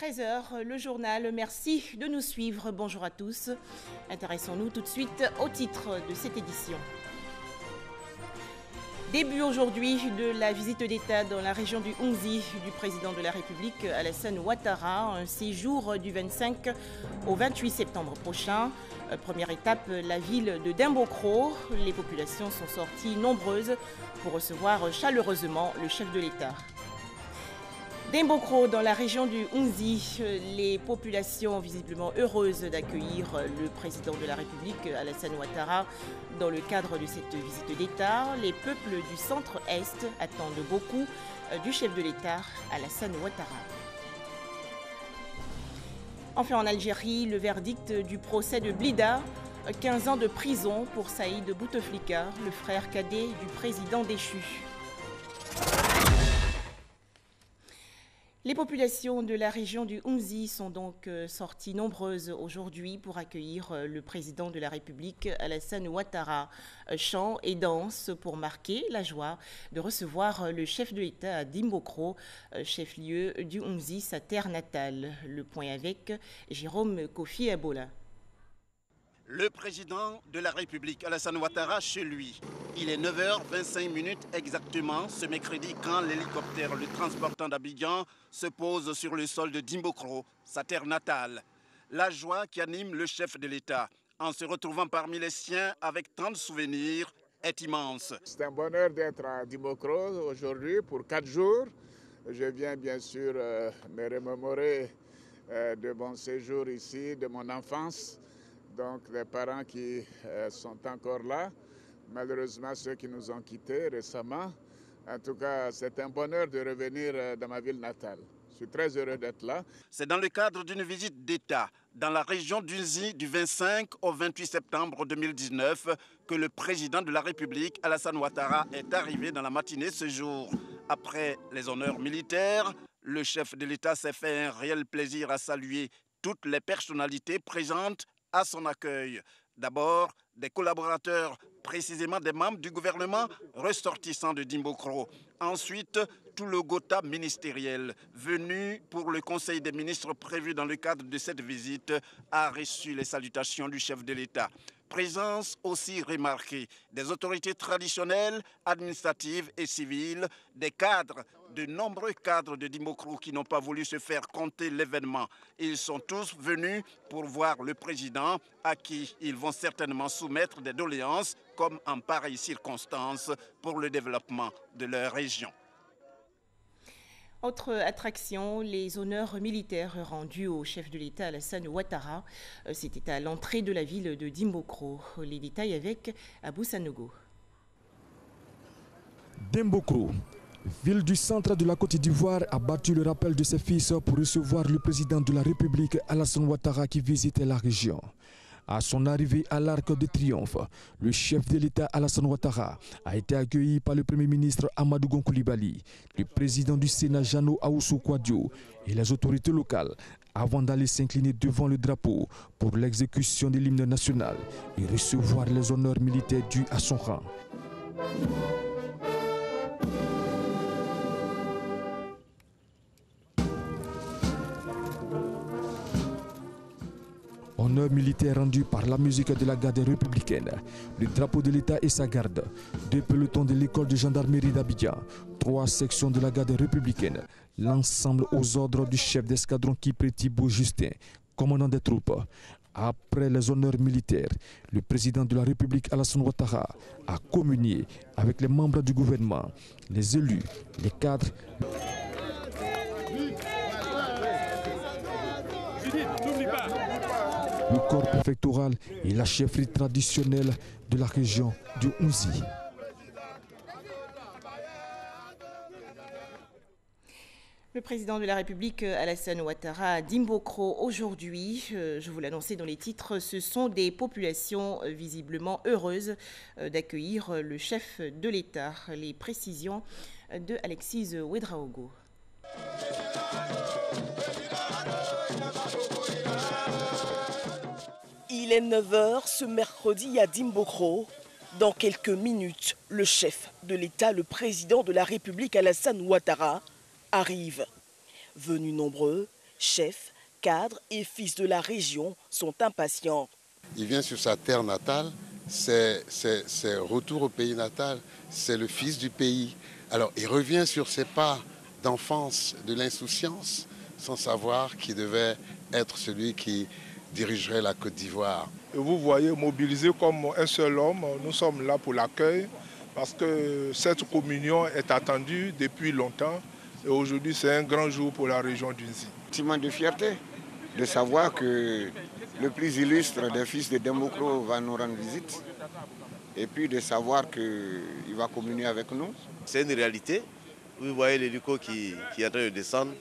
13 h, le journal. Merci de nous suivre. Bonjour à tous. Intéressons-nous tout de suite au titre de cette édition. Début aujourd'hui de la visite d'État dans la région du Hounzi du président de la République, Alassane Ouattara, un séjour du 25 au 28 septembre prochain. Première étape, la ville de Dimbokro. Les populations sont sorties nombreuses pour recevoir chaleureusement le chef de l'État. Dimbokro, dans la région du Hounzi, les populations visiblement heureuses d'accueillir le président de la République, Alassane Ouattara, dans le cadre de cette visite d'État. Les peuples du centre-est attendent beaucoup du chef de l'État, Alassane Ouattara. Enfin, en Algérie, le verdict du procès de Blida, 15 ans de prison pour Saïd Bouteflika, le frère cadet du président déchu. Les populations de la région du Hounzi sont donc sorties nombreuses aujourd'hui pour accueillir le président de la République, Alassane Ouattara. Chants et danses pour marquer la joie de recevoir le chef de l'État à Dimbokro, chef-lieu du Hounzi, sa terre natale. Le point avec Jérôme Kofi Ebola. Le président de la République, Alassane Ouattara, chez lui. Il est 9 h 25 exactement ce mercredi quand l'hélicoptère le transportant d'Abidjan se pose sur le sol de Dimbokro, sa terre natale. La joie qui anime le chef de l'État en se retrouvant parmi les siens avec tant de souvenirs est immense. C'est un bonheur d'être à Dimbokro aujourd'hui pour 4 jours. Je viens bien sûr me remémorer de mon séjour ici, de mon enfance. Donc les parents qui sont encore là, malheureusement ceux qui nous ont quittés récemment. En tout cas, c'est un bonheur de revenir dans ma ville natale. Je suis très heureux d'être là. C'est dans le cadre d'une visite d'État dans la région d'Hounzi du 25 au 28 septembre 2019 que le président de la République, Alassane Ouattara, est arrivé dans la matinée ce jour. Après les honneurs militaires, le chef de l'État s'est fait un réel plaisir à saluer toutes les personnalités présentes à son accueil. D'abord, des collaborateurs, précisément des membres du gouvernement ressortissants de Dimbokro. Ensuite, tout le Gotha ministériel venu pour le Conseil des ministres prévu dans le cadre de cette visite a reçu les salutations du chef de l'État. Présence aussi remarquée des autorités traditionnelles, administratives et civiles, des cadres, de nombreux cadres de Dimbokro qui n'ont pas voulu se faire compter l'événement. Ils sont tous venus pour voir le président à qui ils vont certainement soumettre des doléances comme en pareille circonstance pour le développement de leur région. Autre attraction, les honneurs militaires rendus au chef de l'État Alassane Ouattara. C'était à l'entrée de la ville de Dimbokro. Les détails avec Abou Sanogo. Dimbokro, ville du centre de la Côte d'Ivoire, a battu le rappel de ses fils pour recevoir le président de la République Alassane Ouattara qui visitait la région. À son arrivée à l'Arc de Triomphe, le chef de l'État Alassane Ouattara a été accueilli par le Premier ministre Amadou Gon Coulibaly, le président du Sénat Jeannot Ahoussou Kouadio et les autorités locales avant d'aller s'incliner devant le drapeau pour l'exécution de l'hymne national et recevoir les honneurs militaires dus à son rang. Honneur militaire rendu par la musique de la garde républicaine, le drapeau de l'État et sa garde, 2 pelotons de l'école de gendarmerie d'Abidjan, 3 sections de la garde républicaine, l'ensemble aux ordres du chef d'escadron Kipré Thibaut Justin, commandant des troupes. Après les honneurs militaires, le président de la République Alassane Ouattara a communié avec les membres du gouvernement, les élus, les cadres. Le corps préfectoral et la chefferie traditionnelle de la région du Hounzi. Le président de la République, Alassane Ouattara, à Dimbokro aujourd'hui. Je vous l'annonçais dans les titres, ce sont des populations visiblement heureuses d'accueillir le chef de l'État. Les précisions de Alexis Ouedraogo. Il est 9 h ce mercredi à Dimbokro. Dans quelques minutes, le chef de l'État, le président de la République Alassane Ouattara, arrive. Venus nombreux, Chefs, cadres et fils de la région sont impatients. Il vient sur sa terre natale, c'est retour au pays natal, c'est le fils du pays. Alors il revient sur ses pas d'enfance, de l'insouciance, sans savoir qu'il devait être celui qui dirigerait la Côte d'Ivoire. Vous voyez, mobilisé comme un seul homme, nous sommes là pour l'accueil parce que cette communion est attendue depuis longtemps et aujourd'hui c'est un grand jour pour la région d'Unzi. Sentiment de fierté de savoir que le plus illustre des fils de Dembokro va nous rendre visite et puis de savoir qu'il va communier avec nous. C'est une réalité. Vous voyez l'hélico qui est en train de descendre.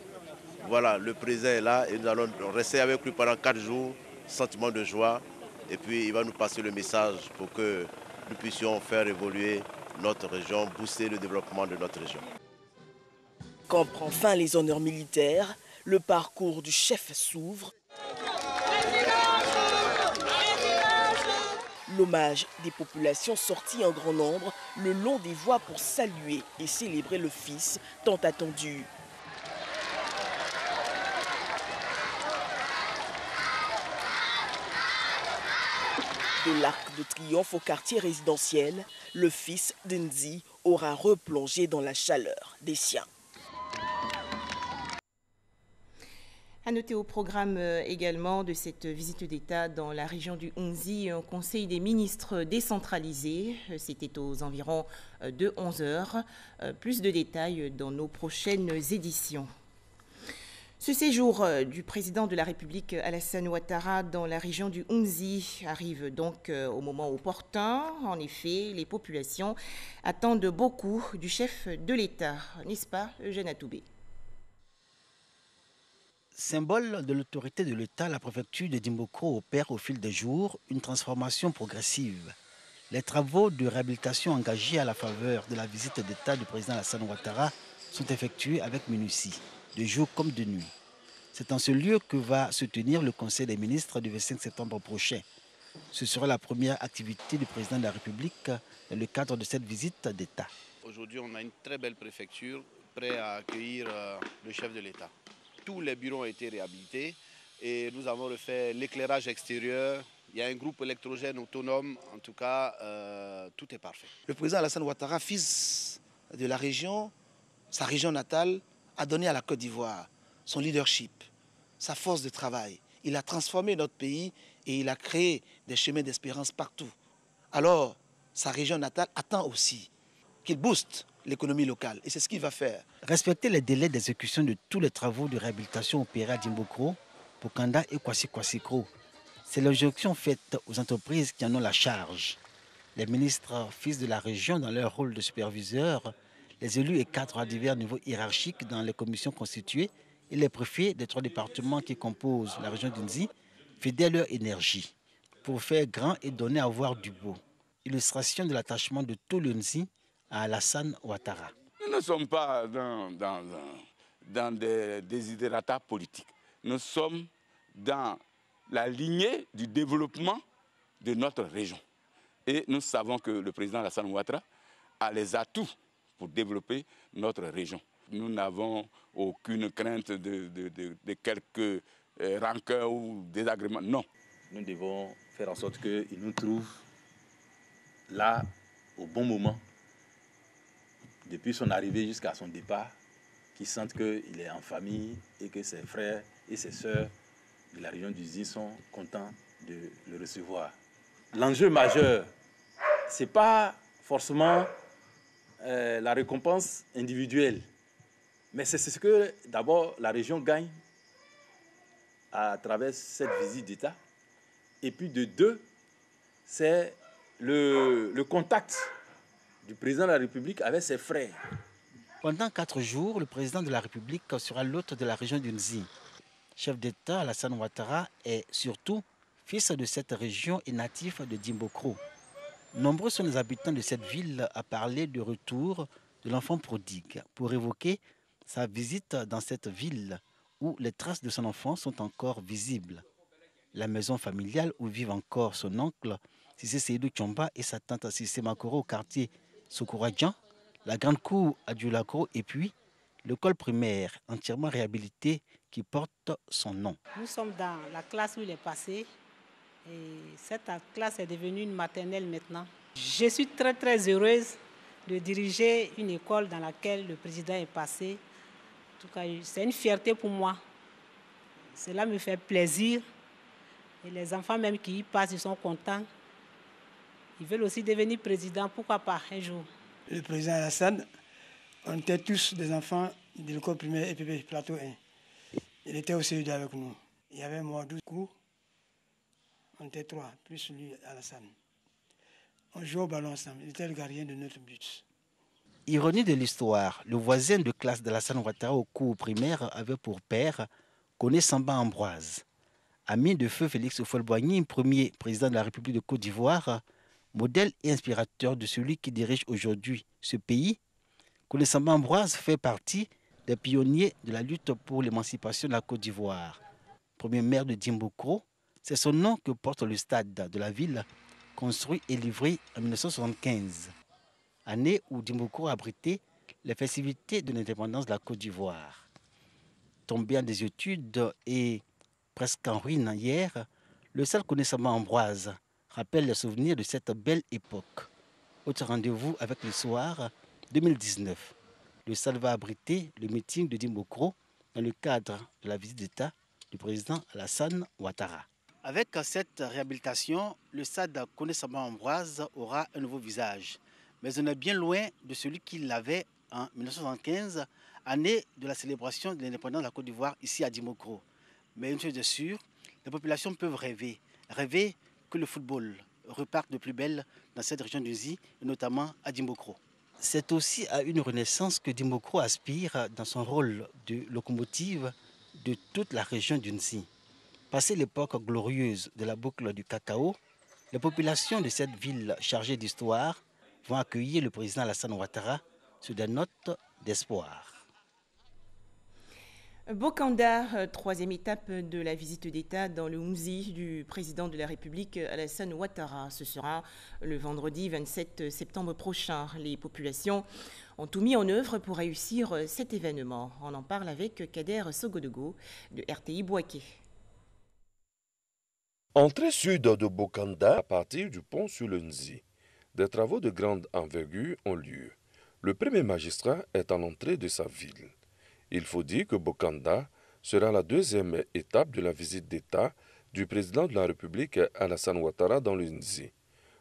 Voilà, le président est là et nous allons rester avec lui pendant 4 jours, sentiment de joie. Et puis il va nous passer le message pour que nous puissions faire évoluer notre région, booster le développement de notre région. Quand prend fin les honneurs militaires, le parcours du chef s'ouvre. L'hommage des populations sorties en grand nombre le long des voies pour saluer et célébrer le fils tant attendu. De l'Arc de Triomphe au quartier résidentiel, le fils d'Nzi aura replongé dans la chaleur des siens. À noter au programme également de cette visite d'État dans la région du Unzi, un conseil des ministres décentralisé. C'était aux environs de 11 h. Plus de détails dans nos prochaines éditions. Ce séjour du président de la République Alassane Ouattara dans la région du Unzi arrive donc au moment opportun. En effet, les populations attendent beaucoup du chef de l'État, n'est-ce pas, Eugène Atoubé? Symbole de l'autorité de l'État, la préfecture de Dimbokro opère au fil des jours une transformation progressive. Les travaux de réhabilitation engagés à la faveur de la visite d'État du président Alassane Ouattara sont effectués avec minutie, de jour comme de nuit. C'est en ce lieu que va se tenir le Conseil des ministres du 25 septembre prochain. Ce sera la première activité du président de la République dans le cadre de cette visite d'État. Aujourd'hui, on a une très belle préfecture prête à accueillir le chef de l'État. Tous les bureaux ont été réhabilités et nous avons refait l'éclairage extérieur. Il y a un groupe électrogène autonome. En tout cas, tout est parfait. Le président Alassane Ouattara, fils de la région, sa région natale, a donné à la Côte d'Ivoire son leadership, sa force de travail. Il a transformé notre pays et il a créé des chemins d'espérance partout. Alors, sa région natale attend aussi qu'il booste l'économie locale. Et c'est ce qu'il va faire. Respecter les délais d'exécution de tous les travaux de réhabilitation opérés à Dimbokro, Pokanda et Kwasi-Kwasi-Kro. C'est l'injonction faite aux entreprises qui en ont la charge. Les ministres fils de la région dans leur rôle de superviseurs, les élus et cadres à divers niveaux hiérarchiques dans les commissions constituées et les préfets des 3 départements qui composent la région d'Unzi fédèrent leur énergie pour faire grand et donner à voir du beau. Illustration de l'attachement de tout l'Unzi à Alassane Ouattara. Nous ne sommes pas dans des désidératas politiques. Nous sommes dans la lignée du développement de notre région. Et nous savons que le président Alassane Ouattara a les atouts pour développer notre région. Nous n'avons aucune crainte de quelques rancœurs ou désagréments. Non. Nous devons faire en sorte qu'il nous trouve là au bon moment, depuis son arrivée jusqu'à son départ, qu'il sente qu'il est en famille et que ses frères et ses sœurs de la région d'Unzi sont contents de le recevoir. L'enjeu majeur, ce n'est pas forcément la récompense individuelle, mais c'est ce que d'abord la région gagne à travers cette visite d'État. Et puis de deux, c'est le contact du président de la République avec ses frères. Pendant 4 jours, le président de la République sera l'hôte de la région d'Unzi. Chef d'État, Alassane Ouattara est surtout fils de cette région et natif de Dimbokro. Nombreux sont les habitants de cette ville à parler de retour de l'enfant prodigue pour évoquer sa visite dans cette ville où les traces de son enfance sont encore visibles. La maison familiale où vivent encore son oncle Sissé Seydou Tchomba et sa tante Sissé Makoro au quartier Sokoradjan, la grande cour à Dioulakro et puis l'école primaire entièrement réhabilitée qui porte son nom. Nous sommes dans la classe où il est passé et cette classe est devenue une maternelle maintenant. Je suis très heureuse de diriger une école dans laquelle le président est passé. En tout cas, c'est une fierté pour moi. Cela me fait plaisir. Et les enfants même qui y passent, ils sont contents. Ils veulent aussi devenir président, pourquoi pas un jour. Le président Alassane, on était tous des enfants de l'école primaire EPP Plateau 1. Il était au CED avec nous. Il y avait moi 12 coups. On était 3, plus lui Alassane. On jouait au ballon ensemble. Il était le gardien de notre but. Ironie de l'histoire, le voisin de classe d'Alassane Ouattara au cours primaire avait pour père Koné Samba Ambroise. Ami de feu Félix Houphouët-Boigny, premier président de la République de Côte d'Ivoire, modèle et inspirateur de celui qui dirige aujourd'hui ce pays, Koné Samba Ambroise fait partie des pionniers de la lutte pour l'émancipation de la Côte d'Ivoire. Premier maire de Dimbokro, c'est son nom que porte le stade de la ville, construit et livré en 1975, année où Dimbokro abritait les festivités de l'indépendance de la Côte d'Ivoire. Tombé en désuétude et presque en ruine hier, le salle Koné Samba Ambroise rappelle les souvenirs de cette belle époque. Autre rendez-vous avec le soir 2019. Le salle va abriter le meeting de Dimbokro dans le cadre de la visite d'État du président Alassane Ouattara. Avec cette réhabilitation, le stade Koné Samba Ambroise aura un nouveau visage. Mais on est bien loin de celui qu'il avait en 1975, année de la célébration de l'indépendance de la Côte d'Ivoire ici à Dimbokro. Mais une chose est sûre, les populations peuvent rêver que le football reparte de plus belle dans cette région du Nzi, et notamment à Dimbokro. C'est aussi à une renaissance que Dimbokro aspire dans son rôle de locomotive de toute la région du Nzi. Passé l'époque glorieuse de la boucle du cacao, les populations de cette ville chargée d'histoire vont accueillir le président Alassane Ouattara sur des notes d'espoir. Bokanda, troisième étape de la visite d'État dans le Nzi du président de la République Alassane Ouattara. Ce sera le vendredi 27 septembre prochain. Les populations ont tout mis en œuvre pour réussir cet événement. On en parle avec Kader Sogodogo de RTI Bouaké. Entrée sud de Bokanda à partir du pont sur le Nzi. Des travaux de grande envergure ont lieu. Le premier magistrat est en entrée de sa ville. Il faut dire que Bokanda sera la deuxième étape de la visite d'État du président de la République Alassane Ouattara dans le Nzi.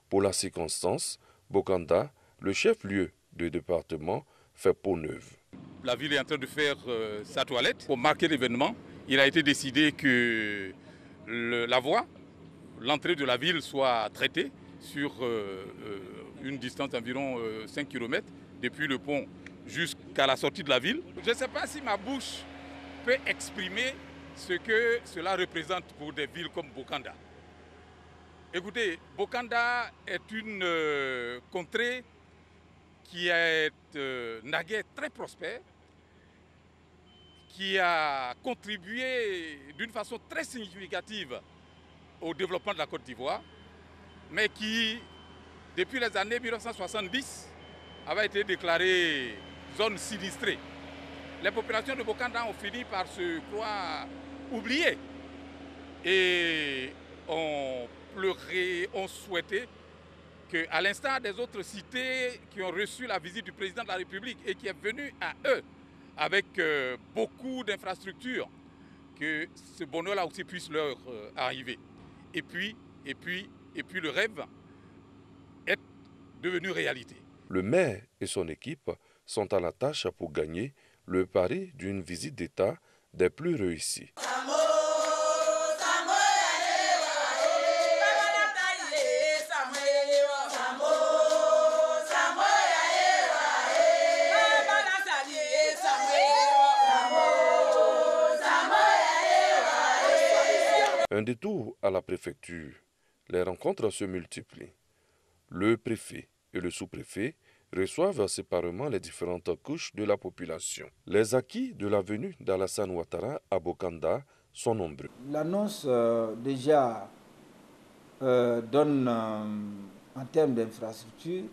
Pour la circonstance, Bokanda, le chef-lieu du département, fait peau neuve. La ville est en train de faire sa toilette. Pour marquer l'événement, il a été décidé que la voie, l'entrée de la ville soit traitée sur une distance d'environ 5 km depuis le pont jusqu'à la sortie de la ville. Je ne sais pas si ma bouche peut exprimer ce que cela représente pour des villes comme Bokanda. Écoutez, Bokanda est une contrée qui est naguère très prospère, qui a contribué d'une façon très significative au développement de la Côte d'Ivoire, mais qui, depuis les années 1970, avait été déclarée zone sinistrée. Les populations de Bokanda ont fini par se croire oubliées et ont pleuré, ont souhaité qu'à l'instar des autres cités qui ont reçu la visite du président de la République et qui est venu à eux avec beaucoup d'infrastructures, que ce bonheur-là aussi puisse leur arriver. Et puis le rêve est devenu réalité. Le maire et son équipe sont à la tâche pour gagner le pari d'une visite d'État des plus réussies. Un détour à la préfecture. Les rencontres se multiplient. Le préfet et le sous-préfet reçoivent séparément les différentes couches de la population. Les acquis de la venue d'Alassane Ouattara à Bokanda sont nombreux. L'annonce déjà donne en termes d'infrastructure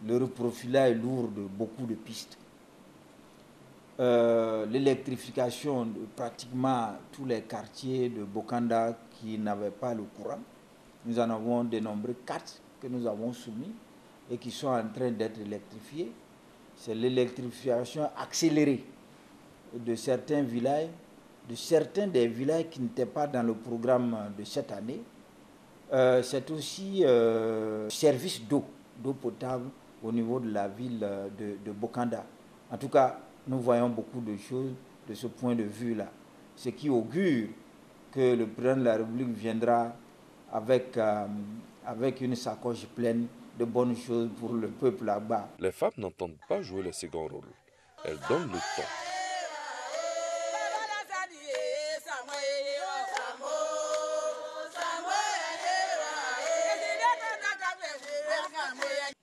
le reprofilage lourd de beaucoup de pistes. l'électrification de pratiquement tous les quartiers de Bokanda qui n'avaient pas le courant. Nous en avons dénombré 4 que nous avons soumis et qui sont en train d'être électrifiés. C'est l'électrification accélérée de certains villages, des villages qui n'étaient pas dans le programme de cette année. C'est aussi service d'eau potable au niveau de la ville de Bokanda. En tout cas, nous voyons beaucoup de choses de ce point de vue-là, ce qui augure que le président de la République viendra avec une sacoche pleine de bonnes choses pour le peuple là-bas. Les femmes n'entendent pas jouer le second rôle. Elles donnent le ton.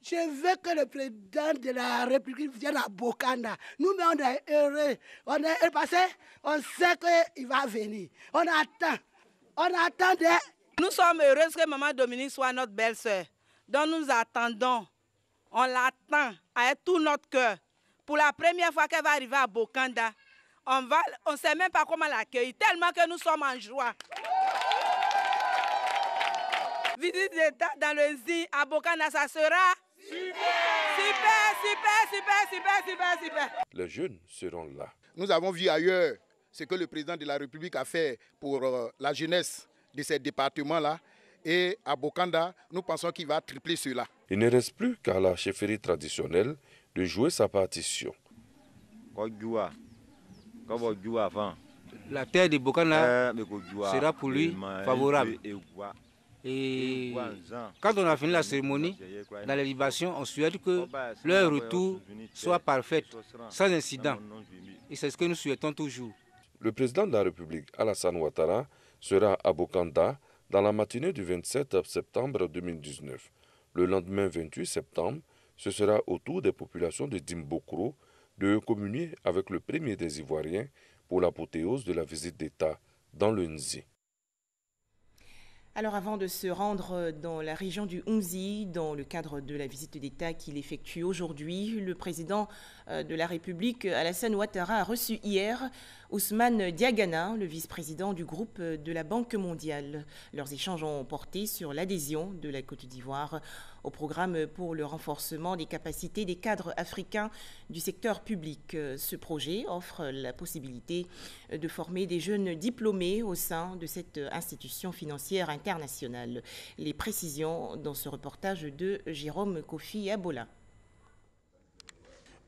Je veux que le président de la République vienne à Bokanda. Nous-mêmes, on est heureux. On est passé, on sait qu'il va venir. On attend. On attendait. Nous sommes heureux que Maman Dominique soit notre belle-sœur. Donc nous attendons. On l'attend avec tout notre cœur. Pour la première fois qu'elle va arriver à Bokanda, on ne sait même pas comment l'accueillir, tellement que nous sommes en joie. Visite d'État dans le Nzi à Bokanda, ça sera super. Les jeunes seront là. Nous avons vu ailleurs ce que le président de la République a fait pour la jeunesse de ces départements-là. Et à Bokanda, nous pensons qu'il va tripler cela. Il ne reste plus qu'à la chefferie traditionnelle de jouer sa partition. La terre de Bokanda sera pour lui favorable. Et quand on a fini la cérémonie, dans les libations, on souhaite que leur retour soit parfait, sans incident. Et c'est ce que nous souhaitons toujours. Le président de la République, Alassane Ouattara, sera à Bokanda dans la matinée du 27 septembre 2019. Le lendemain 28 septembre, ce sera au tour des populations de Dimbokro de communier avec le premier des Ivoiriens pour l'apothéose de la visite d'État dans le Nzi. Alors avant de se rendre dans la région du Nzi, dans le cadre de la visite d'État qu'il effectue aujourd'hui, le président de la République, Alassane Ouattara, a reçu hier Ousmane Diagana, le vice-président du groupe de la Banque mondiale. Leurs échanges ont porté sur l'adhésion de la Côte d'Ivoire au programme pour le renforcement des capacités des cadres africains du secteur public. Ce projet offre la possibilité de former des jeunes diplômés au sein de cette institution financière internationale. Les précisions dans ce reportage de Jérôme Kofi Abola.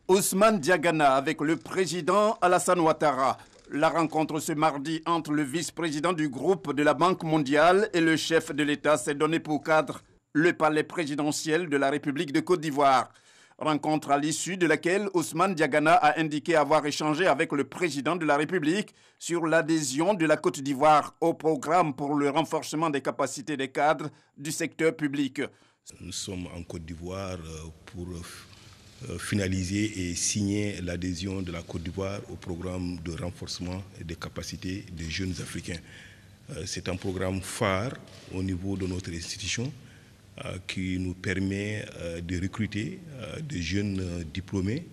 Ousmane Diagana avec le président Alassane Ouattara. La rencontre ce mardi entre le vice-président du groupe de la Banque mondiale et le chef de l'État s'est donnée pour cadre le palais présidentiel de la République de Côte d'Ivoire. Rencontre à l'issue de laquelle Ousmane Diagana a indiqué avoir échangé avec le président de la République sur l'adhésion de la Côte d'Ivoire au programme pour le renforcement des capacités des cadres du secteur public. Nous sommes en Côte d'Ivoire pour finaliser et signer l'adhésion de la Côte d'Ivoire au programme de renforcement des capacités des jeunes Africains. C'est un programme phare au niveau de notre institution qui nous permet de recruter des jeunes diplômés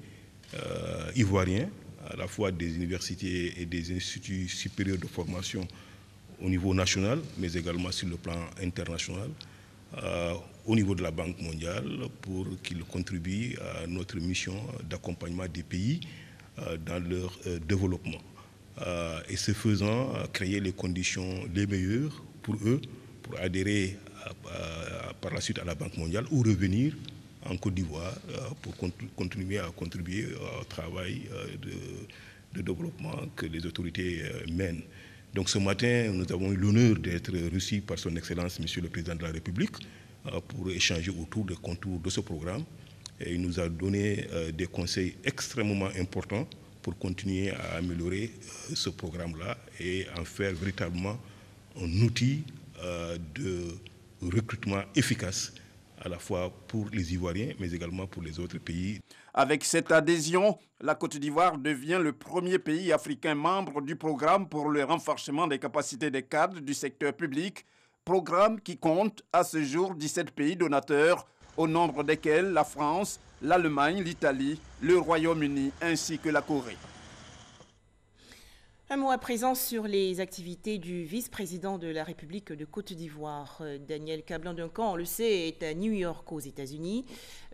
ivoiriens, à la fois des universités et des instituts supérieurs de formation au niveau national, mais également sur le plan international, au niveau de la Banque mondiale, pour qu'ils contribuent à notre mission d'accompagnement des pays dans leur développement. Et ce faisant, créer les conditions les meilleures pour eux, pour adhérer par la suite à la Banque mondiale ou revenir en Côte d'Ivoire pour continuer à contribuer au travail de développement que les autorités mènent. Donc ce matin, nous avons eu l'honneur d'être reçus par son Excellence, Monsieur le Président de la République, pour échanger autour des contours de ce programme. Et il nous a donné des conseils extrêmement importants pour continuer à améliorer ce programme-là et en faire véritablement un outil de recrutement efficace, à la fois pour les Ivoiriens, mais également pour les autres pays. Avec cette adhésion, la Côte d'Ivoire devient le premier pays africain membre du programme pour le renforcement des capacités des cadres du secteur public, programme qui compte à ce jour 17 pays donateurs, au nombre desquels la France, l'Allemagne, l'Italie, le Royaume-Uni ainsi que la Corée. Un mot à présent sur les activités du vice-président de la République de Côte d'Ivoire. Daniel Kablan-Duncan, on le sait, est à New York aux États-Unis.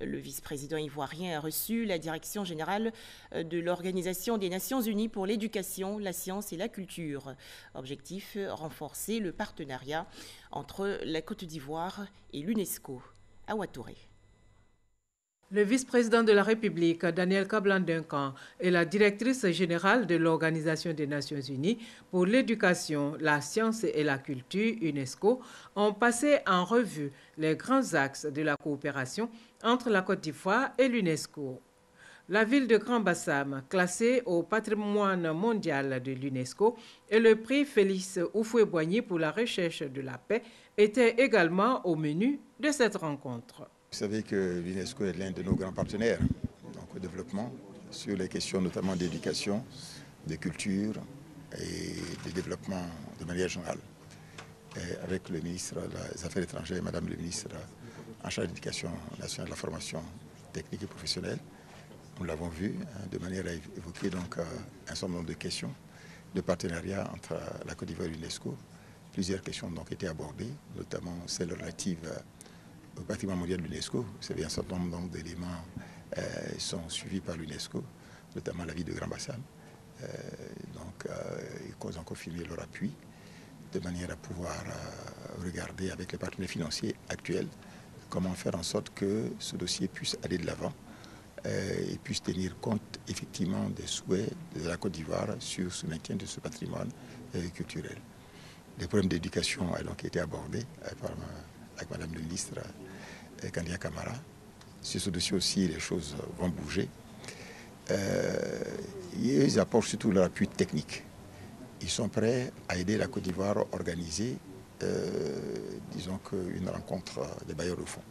Le vice-président ivoirien a reçu la direction générale de l'Organisation des Nations Unies pour l'éducation, la science et la culture. Objectif, renforcer le partenariat entre la Côte d'Ivoire et l'UNESCO. À Ouattouré. Le vice-président de la République, Daniel Kablan-Duncan, et la directrice générale de l'Organisation des Nations Unies pour l'éducation, la science et la culture, UNESCO, ont passé en revue les grands axes de la coopération entre la Côte d'Ivoire et l'UNESCO. La ville de Grand-Bassam, classée au patrimoine mondial de l'UNESCO, et le prix Félix Houphouët-Boigny pour la recherche de la paix étaient également au menu de cette rencontre. Vous savez que l'UNESCO est l'un de nos grands partenaires donc, au développement sur les questions notamment d'éducation, de culture et de développement de manière générale. Et avec le ministre des Affaires étrangères, Madame le ministre en charge de l'éducation nationale, de la formation technique et professionnelle, nous l'avons vu de manière à évoquer donc, un certain nombre de questions de partenariat entre la Côte d'Ivoire et l'UNESCO. Plusieurs questions ont donc été abordées, notamment celles relatives au patrimoine mondial de l'UNESCO. Vous savez, un certain nombre d'éléments sont suivis par l'UNESCO, notamment la ville de Grand-Bassam. Ils ont confirmé leur appui de manière à pouvoir regarder avec les partenaires financiers actuels comment faire en sorte que ce dossier puisse aller de l'avant et puisse tenir compte effectivement des souhaits de la Côte d'Ivoire sur ce maintien de ce patrimoine culturel. Les problèmes d'éducation ont donc été abordés avec Madame le ministre Kandia Camara. Sur ce dossier aussi, les choses vont bouger. Ils apportent surtout leur appui technique. Ils sont prêts à aider la Côte d'Ivoire à organiser, disons une rencontre des bailleurs de fonds.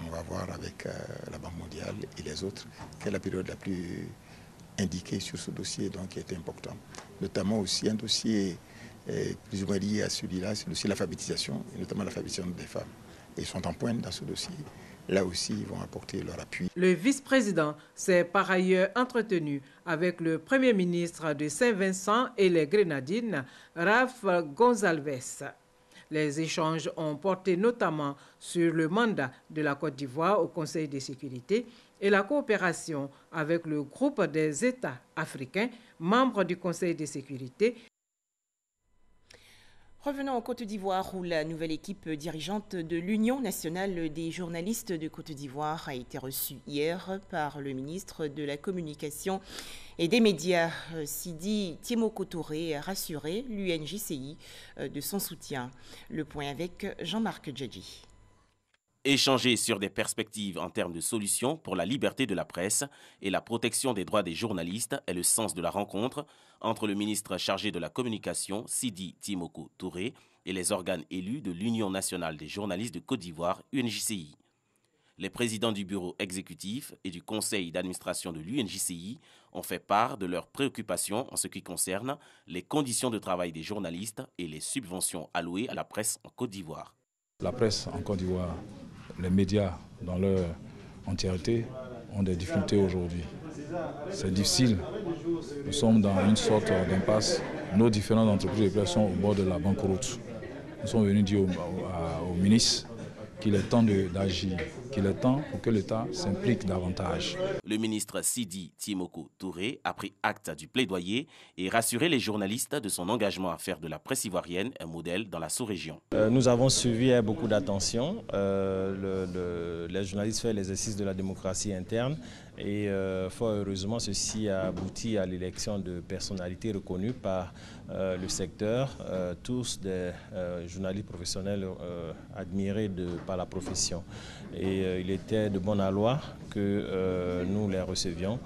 On va voir avec la Banque mondiale et les autres quelle est la période la plus indiquée sur ce dossier donc, qui est important. Notamment aussi un dossier plus ou moins lié à celui-là, c'est aussi l'alphabétisation, et notamment l'alphabétisation des femmes. Et ils sont en pointe dans ce dossier. Là aussi, ils vont apporter leur appui. Le vice-président s'est par ailleurs entretenu avec le Premier ministre de Saint-Vincent et les Grenadines, Raph Gonzalves. Les échanges ont porté notamment sur le mandat de la Côte d'Ivoire au Conseil de sécurité et la coopération avec le groupe des États africains, membres du Conseil de sécurité. Revenons en Côte d'Ivoire où la nouvelle équipe dirigeante de l'Union nationale des journalistes de Côte d'Ivoire a été reçue hier par le ministre de la Communication et des Médias. Sidi Tiemoko Touré a rassuré l'UNJCI de son soutien. Le point avec Jean-Marc Djadji. Échanger sur des perspectives en termes de solutions pour la liberté de la presse et la protection des droits des journalistes est le sens de la rencontre entre le ministre chargé de la communication, Sidi Tiemoko Touré, et les organes élus de l'Union nationale des journalistes de Côte d'Ivoire, UNJCI. Les présidents du bureau exécutif et du conseil d'administration de l'UNJCI ont fait part de leurs préoccupations en ce qui concerne les conditions de travail des journalistes et les subventions allouées à la presse en Côte d'Ivoire. La presse en Côte d'Ivoire, les médias dans leur entièreté ont des difficultés aujourd'hui. C'est difficile. Nous sommes dans une sorte d'impasse. Nos différentes entreprises de presse sont au bord de la banqueroute. Nous sommes venus dire au ministre qu'il est temps d'agir, qu'il est temps pour que l'État s'implique davantage. Le ministre Sidi Tiemoko Touré a pris acte du plaidoyer et rassuré les journalistes de son engagement à faire de la presse ivoirienne un modèle dans la sous-région. Nous avons suivi avec beaucoup d'attention. Les journalistes font l'exercice de la démocratie interne et fort heureusement ceci a abouti à l'élection de personnalités reconnues par le secteur, tous des journalistes professionnels admirés par la profession. Et il était de bon aloi que nous les recevions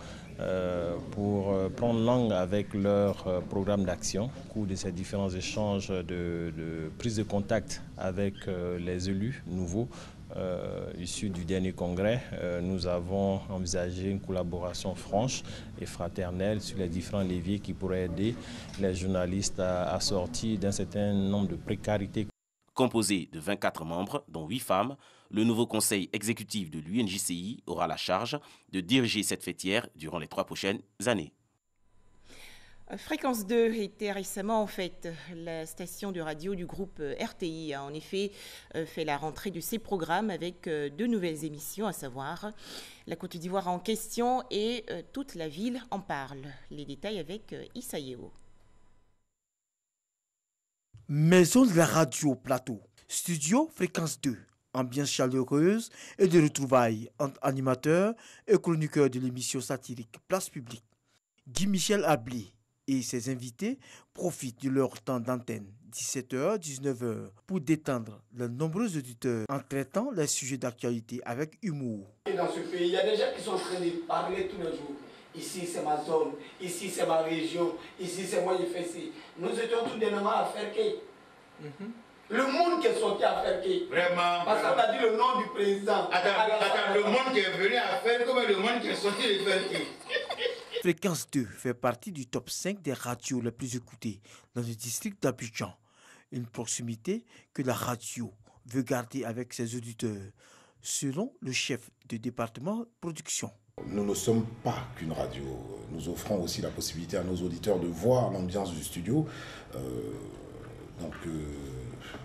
pour prendre langue avec leur programme d'action au cours de ces différents échanges de prise de contact avec les élus nouveaux issus du dernier congrès. Nous avons envisagé une collaboration franche et fraternelle sur les différents leviers qui pourraient aider les journalistes à sortir d'un certain nombre de précarités. Composé de 24 membres, dont 8 femmes, le nouveau conseil exécutif de l'UNJCI aura la charge de diriger cette fêtière durant les 3 prochaines années. Fréquence 2 était récemment en fait la station de radio du groupe RTI a en effet fait la rentrée de ses programmes avec 2 nouvelles émissions, à savoir la Côte d'Ivoire en question et toute la ville en parle. Les détails avec Issa Yeo. Maison de la radio Plateau, studio Fréquence 2, ambiance chaleureuse et de retrouvailles entre animateurs et chroniqueurs de l'émission satirique Place Publique. Guy-Michel Ablé et ses invités profitent de leur temps d'antenne, 17h, 19h, pour détendre les nombreux auditeurs en traitant les sujets d'actualité avec humour. Dans ce pays, il y a des gens qui sont en train de parler tous les jours. Ici, c'est ma zone. Ici, c'est ma région. Ici, c'est moi qui fais ci. Nous étions tout dernièrement à Ferké. Le monde qui est sorti à Ferké. Vraiment. Parce qu'on a dit le nom du président. Attends, le monde qui est venu à Ferké comme le monde qui est sorti de Ferké. Fréquence 2 fait partie du top 5 des radios les plus écoutées dans le district d'Abidjan. Une proximité que la radio veut garder avec ses auditeurs, selon le chef de département production. Nous ne sommes pas qu'une radio. Nous offrons aussi la possibilité à nos auditeurs de voir l'ambiance du studio.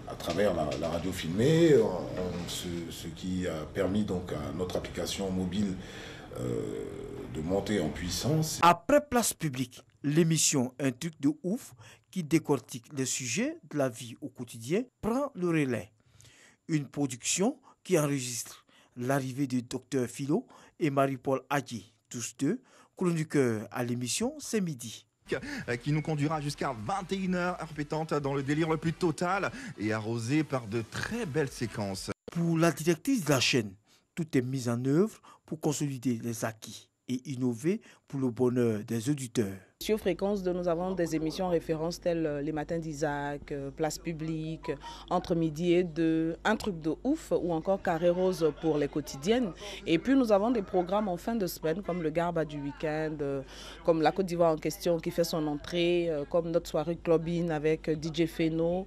À travers la radio filmée, ce qui a permis donc à notre application mobile de monter en puissance. Après Place Publique, l'émission Un truc de ouf qui décortique les sujets de la vie au quotidien prend le relais. Une production qui enregistre l'arrivée du docteur Philo et Marie-Paul Adji, tous deux chroniqueurs à l'émission C'est midi. Qui nous conduira jusqu'à 21h, heure pétante dans le délire le plus total et arrosé par de très belles séquences. Pour la directrice de la chaîne, tout est mis en œuvre pour consolider les acquis et innover pour le bonheur des auditeurs. Sur Fréquence 2, nous avons des émissions références telles Les Matins d'Isaac, Place Publique, Entre midi et 2, Un truc de ouf ou encore Carré Rose pour les quotidiennes. Et puis nous avons des programmes en fin de semaine comme le Garba du week-end, comme la Côte d'Ivoire en question qui fait son entrée, comme notre soirée Clubin avec DJ Feno.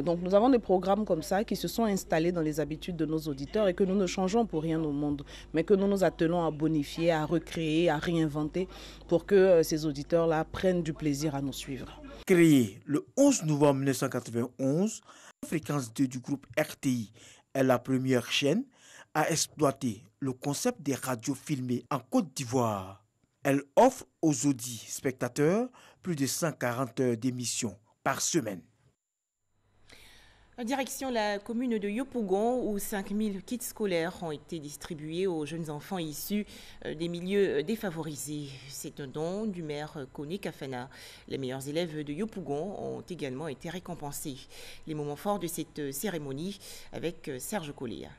Donc nous avons des programmes comme ça qui se sont installés dans les habitudes de nos auditeurs et que nous ne changeons pour rien au monde, mais que nous nous attelons à bonifier, à recréer, à réinventer pour que ces auditeurs-là prennent du plaisir à nous suivre. Créée le 11 novembre 1991, Fréquence 2 du groupe RTI est la première chaîne à exploiter le concept des radios filmées en Côte d'Ivoire. Elle offre aux audits spectateurs plus de 140 heures d'émissions par semaine. Direction la commune de Yopougon où 5000 kits scolaires ont été distribués aux jeunes enfants issus des milieux défavorisés. C'est un don du maire Koné Kafana. Les meilleurs élèves de Yopougon ont également été récompensés. Les moments forts de cette cérémonie avec Serge Colléa.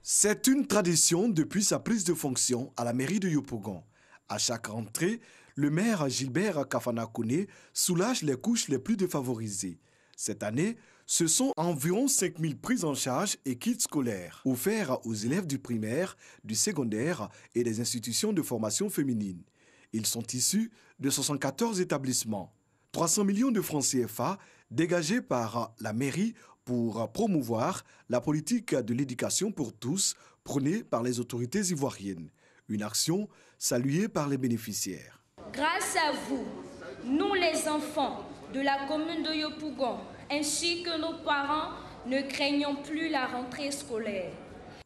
C'est une tradition depuis sa prise de fonction à la mairie de Yopougon. À chaque rentrée, le maire Gilbert Kafana Koné soulage les couches les plus défavorisées. Cette année, ce sont environ 5000 prises en charge et kits scolaires offerts aux élèves du primaire, du secondaire et des institutions de formation féminine. Ils sont issus de 74 établissements. 300 millions de francs CFA dégagés par la mairie pour promouvoir la politique de l'éducation pour tous prônée par les autorités ivoiriennes. Une action saluée par les bénéficiaires. Grâce à vous, nous les enfants de la commune de Yopougon, ainsi que nos parents, ne craignons plus la rentrée scolaire.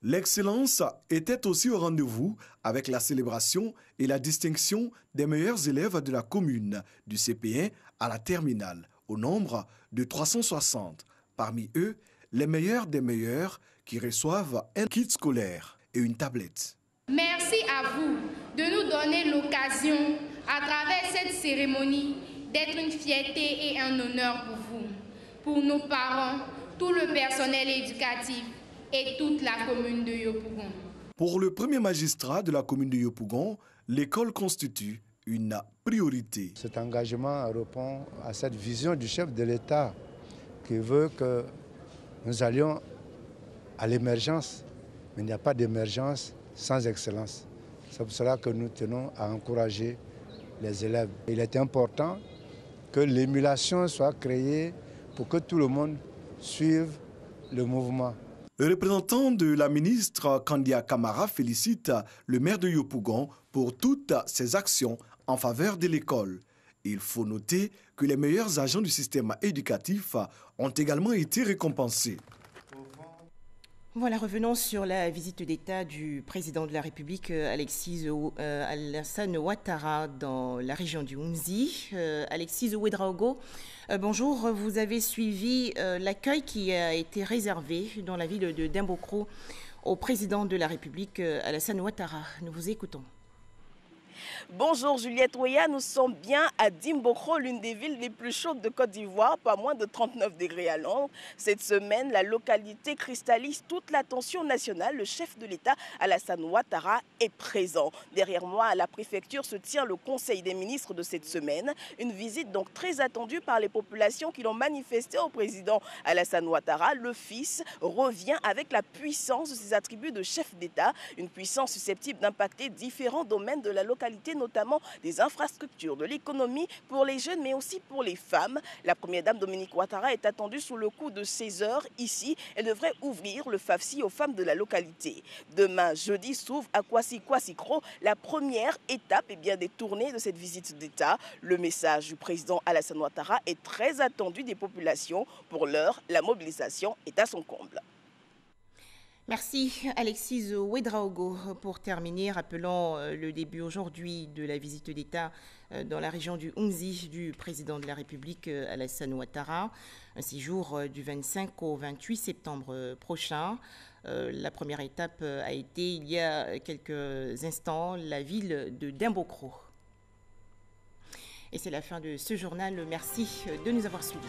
L'excellence était aussi au rendez-vous avec la célébration et la distinction des meilleurs élèves de la commune, du CP1 à la terminale, au nombre de 360. Parmi eux, les meilleurs des meilleurs qui reçoivent un kit scolaire et une tablette. Merci à vous de nous donner l'occasion, à travers cette cérémonie, d'être une fierté et un honneur pour vous, pour nos parents, tout le personnel éducatif et toute la commune de Yopougon. Pour le premier magistrat de la commune de Yopougon, l'école constitue une priorité. Cet engagement répond à cette vision du chef de l'État qui veut que nous allions à l'émergence, mais il n'y a pas d'émergence sans excellence. C'est pour cela que nous tenons à encourager les élèves. Il est important que l'émulation soit créée pour que tout le monde suive le mouvement. Le représentant de la ministre Kandia Kamara félicite le maire de Yopougon pour toutes ses actions en faveur de l'école. Il faut noter que les meilleurs agents du système éducatif ont également été récompensés. Voilà, revenons sur la visite d'État du président de la République, Alassane Ouattara, dans la région du Hounzi. Alexis Ouedraogo, bonjour. Vous avez suivi l'accueil qui a été réservé dans la ville de Dimbokro au président de la République, Alassane Ouattara. Nous vous écoutons. Bonjour Juliette Ouéa, nous sommes bien à Dimbokro, l'une des villes les plus chaudes de Côte d'Ivoire, pas moins de 39 degrés à l'ombre. Cette semaine, la localité cristallise toute l'attention nationale. Le chef de l'État, Alassane Ouattara, est présent. Derrière moi, à la préfecture, se tient le Conseil des ministres de cette semaine. Une visite donc très attendue par les populations qui l'ont manifesté au président Alassane Ouattara. Le fils revient avec la puissance de ses attributs de chef d'État, une puissance susceptible d'impacter différents domaines de la localité, notamment des infrastructures, de l'économie pour les jeunes, mais aussi pour les femmes. La première dame Dominique Ouattara est attendue sous le coup de 16 heures ici. Elle devrait ouvrir le FAFSI aux femmes de la localité. Demain, jeudi, s'ouvre à Kwasi-Kwasi-Kro la première étape des tournées de cette visite d'État. Le message du président Alassane Ouattara est très attendu des populations. Pour l'heure, la mobilisation est à son comble. Merci Alexis Ouedraogo. Pour terminer, rappelons le début aujourd'hui de la visite d'État dans la région du Hounzi du président de la République Alassane Ouattara. Un séjour du 25 au 28 septembre prochain. La première étape a été il y a quelques instants la ville de Dimbokro. Et c'est la fin de ce journal. Merci de nous avoir suivis.